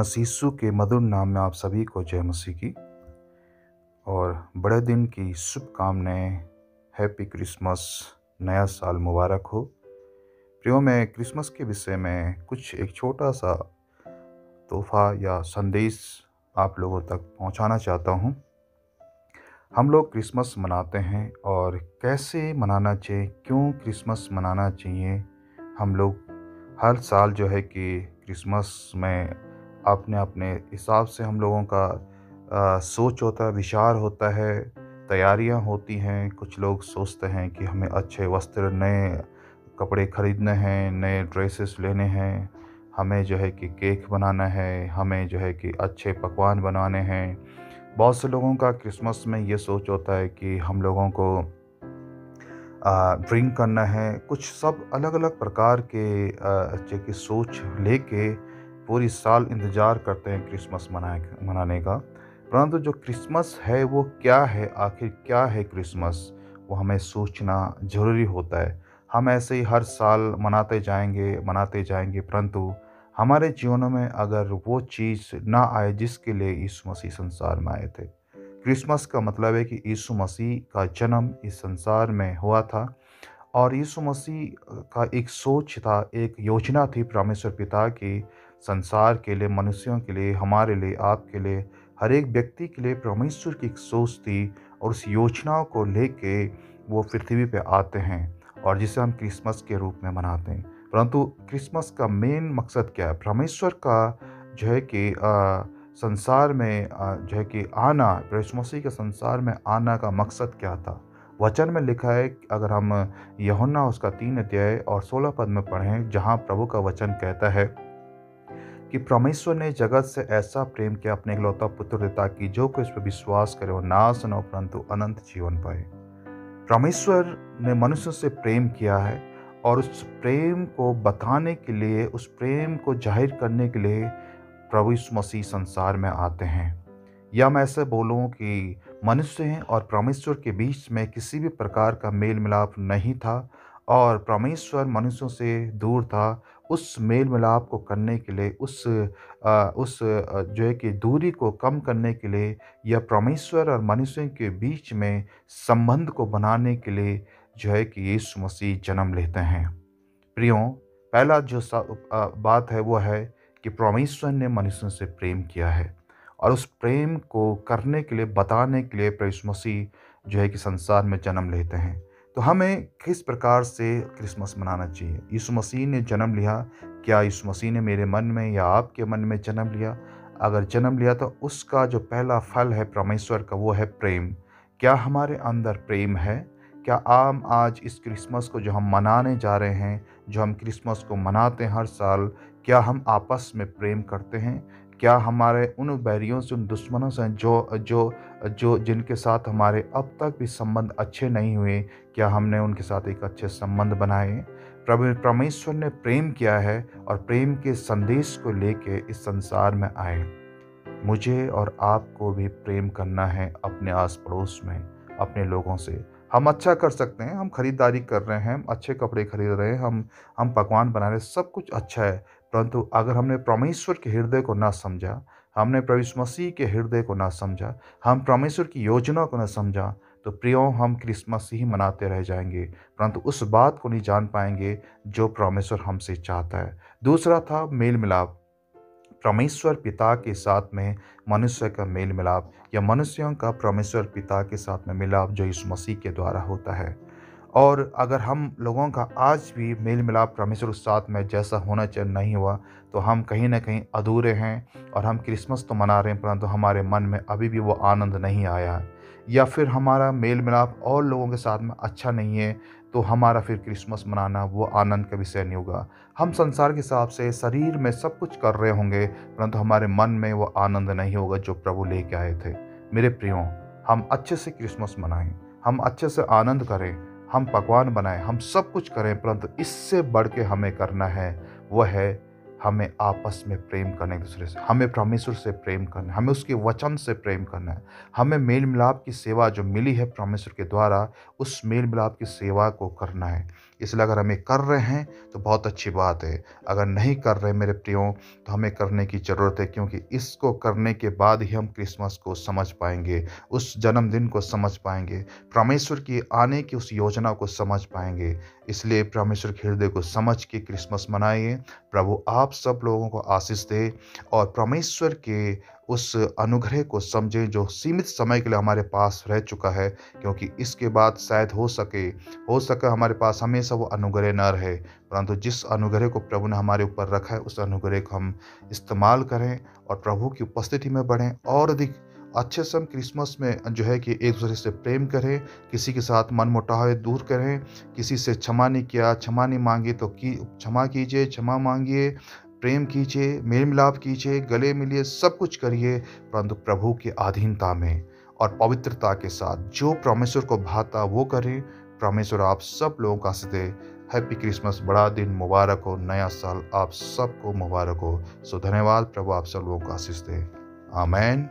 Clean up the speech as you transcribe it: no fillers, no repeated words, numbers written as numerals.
मसीह यीशु के मधुर नाम में आप सभी को जय मसीह की और बड़े दिन की शुभकामनाएं। हैप्पी क्रिसमस, नया साल मुबारक हो। प्रियो, मैं क्रिसमस के विषय में कुछ एक छोटा सा तोहफा या संदेश आप लोगों तक पहुंचाना चाहता हूं। हम लोग क्रिसमस मनाते हैं और कैसे मनाना चाहिए, क्यों क्रिसमस मनाना चाहिए। हम लोग हर साल जो है कि क्रिसमस में अपने अपने हिसाब से हम लोगों का सोच होता है, विचार होता है, तैयारियां होती हैं। कुछ लोग सोचते हैं कि हमें अच्छे वस्त्र, नए कपड़े ख़रीदने हैं, नए ड्रेसेस लेने हैं, हमें जो है कि केक बनाना है, हमें जो है कि अच्छे पकवान बनाने हैं। बहुत से लोगों का क्रिसमस में ये सोच होता है कि हम लोगों को ड्रिंक करना है। कुछ सब अलग अलग प्रकार के अच्छे की सोच लेके पूरी साल इंतज़ार करते हैं क्रिसमस मनाने का। परंतु जो क्रिसमस है वो क्या है, आखिर क्या है क्रिसमस, वो हमें सोचना ज़रूरी होता है। हम ऐसे ही हर साल मनाते जाएंगे, परंतु हमारे जीवनों में अगर वो चीज़ ना आए जिसके लिए यीशु मसीह संसार में आए थे। क्रिसमस का मतलब है कि यीशु मसीह का जन्म इस संसार में हुआ था और यीशु मसीह का एक सोच था, एक योजना थी परमेश्वर पिता की संसार के लिए, मनुष्यों के लिए, हमारे लिए, आपके लिए, हर एक व्यक्ति के लिए परमेश्वर की एक सोच थी। और उस योजना को लेके वो पृथ्वी पे आते हैं और जिसे हम क्रिसमस के रूप में मनाते हैं। परंतु क्रिसमस का मेन मकसद क्या है? परमेश्वर का जो है कि संसार में जो है कि आना, यीशु मसीह के संसार में आना का मकसद क्या था? वचन में लिखा है, अगर हम यूहन्ना उसका 3 अध्याय और 16 पद में पढ़ें, जहाँ प्रभु का वचन कहता है कि परमेश्वर ने जगत से ऐसा प्रेम किया, अपने इकलौता पुत्र देता कि जो कोई इस पर विश्वास करे वो नाश न हो परंतु अनंत जीवन पाए। परमेश्वर ने मनुष्य से प्रेम किया है और उस प्रेम को बताने के लिए, उस प्रेम को जाहिर करने के लिए प्रभु यीशु मसीह संसार में आते हैं। या मैं ऐसे बोलूं कि मनुष्य और परमेश्वर के बीच में किसी भी प्रकार का मेल मिलाप नहीं था और परमेश्वर मनुष्यों से दूर था। उस मेल मिलाप को करने के लिए, जो है कि दूरी को कम करने के लिए, या परमेश्वर और मनुष्य के बीच में संबंध को बनाने के लिए जो है कि यीशु मसीह जन्म लेते हैं। प्रियों, पहला जो बात है वो है कि परमेश्वर ने मनुष्य से प्रेम किया है और उस प्रेम को करने के लिए, बताने के लिए यीशु मसीह जो है कि संसार में जन्म लेते हैं। तो हमें किस प्रकार से क्रिसमस मनाना चाहिए? यीशु मसीह ने जन्म लिया। क्या यीशु मसीह ने मेरे मन में या आपके मन में जन्म लिया? अगर जन्म लिया तो उसका जो पहला फल है परमेश्वर का, वो है प्रेम। क्या हमारे अंदर प्रेम है? क्या हम आज इस क्रिसमस को जो हम मनाने जा रहे हैं, जो हम क्रिसमस को मनाते हैं हर साल, क्या हम आपस में प्रेम करते हैं? क्या हमारे उन बैरियों से, उन दुश्मनों से जो जो जो जिनके साथ हमारे अब तक भी संबंध अच्छे नहीं हुए, क्या हमने उनके साथ एक अच्छे संबंध बनाए? परमेश्वर ने प्रेम किया है और प्रेम के संदेश को लेके इस संसार में आए। मुझे और आपको भी प्रेम करना है अपने आस पड़ोस में, अपने लोगों से। हम अच्छा कर सकते हैं, हम खरीदारी कर रहे हैं, हम अच्छे कपड़े खरीद रहे हैं, हम पकवान बना रहे हैं, सब कुछ अच्छा है। परंतु अगर हमने परमेश्वर के हृदय को ना समझा, हमने प्रभु यीशु मसीह के हृदय को ना समझा, हम परमेश्वर की योजना को ना समझा, तो प्रियो हम क्रिसमस ही मनाते रह जाएंगे, परंतु उस बात को नहीं जान पाएंगे जो परमेश्वर हमसे चाहता है। दूसरा था मेल मिलाप। परमेश्वर पिता के साथ में मनुष्य का मेल मिलाप, या मनुष्यों का परमेश्वर पिता के साथ में मिलाप, जो यीशु मसीह के द्वारा होता है। और अगर हम लोगों का आज भी मेल मिलाप परमेश्वर के साथ में जैसा होना चाहिए नहीं हुआ, तो हम कहीं ना कहीं अधूरे हैं। और हम क्रिसमस तो मना रहे हैं, परंतु हमारे मन में अभी भी वो आनंद नहीं आया है, या फिर हमारा मेल मिलाप और लोगों के साथ में अच्छा नहीं है, तो हमारा फिर क्रिसमस मनाना वो आनंद का विषय नहीं होगा। हम संसार के हिसाब से शरीर में सब कुछ कर रहे होंगे, परंतु हमारे मन में वो आनंद नहीं होगा जो प्रभु लेके आए थे। मेरे प्रियो, हम अच्छे से क्रिसमस मनाएं, हम अच्छे से आनंद करें, हम पकवान बनाएं, हम सब कुछ करें, परंतु इससे बढ़ के हमें करना है, वह है हमें आपस में प्रेम करना, एक दूसरे से, हमें परमेश्वर से प्रेम करना है, हमें उसके वचन से प्रेम करना है। हमें मेल मिलाप की सेवा जो मिली है परमेश्वर के द्वारा, उस मेल मिलाप की सेवा को करना है। इसलिए अगर हम ये कर रहे हैं तो बहुत अच्छी बात है। अगर नहीं कर रहे मेरे प्रियो तो हमें करने की ज़रूरत है, क्योंकि इसको करने के बाद ही हम क्रिसमस को समझ पाएंगे, उस जन्मदिन को समझ पाएंगे, परमेश्वर की आने की उस योजना को समझ पाएंगे। इसलिए परमेश्वर के हृदय को समझ के क्रिसमस मनाइए। प्रभु आप सब लोगों को आशीष दे और परमेश्वर के उस अनुग्रह को समझें जो सीमित समय के लिए हमारे पास रह चुका है, क्योंकि इसके बाद शायद हो सके हमारे पास हमेशा वो अनुग्रह न रहे, परंतु जिस अनुग्रह को प्रभु ने हमारे ऊपर रखा है उस अनुग्रह को हम इस्तेमाल करें और प्रभु की उपस्थिति में बढ़ें और अधिक अच्छे से हम क्रिसमस में जो है कि एक दूसरे से प्रेम करें, किसी के साथ मनमुटाव दूर करें, किसी से क्षमा नहीं किया, क्षमा नहीं मांगी तो क्षमा कीजिए, क्षमा मांगिए, प्रेम कीजिए, मेल मिलाप कीजिए, गले मिलिए, सब कुछ करिए, परंतु प्रभु की अधीनता में और पवित्रता के साथ जो परमेश्वर को भाता वो करें। परमेश्वर आप सब लोगों का आशीष दे। हैप्पी क्रिसमस, बड़ा दिन मुबारक हो, नया साल आप सबको मुबारक हो। सो धन्यवाद, प्रभु आप सब लोगों को आशीष दे। आमीन।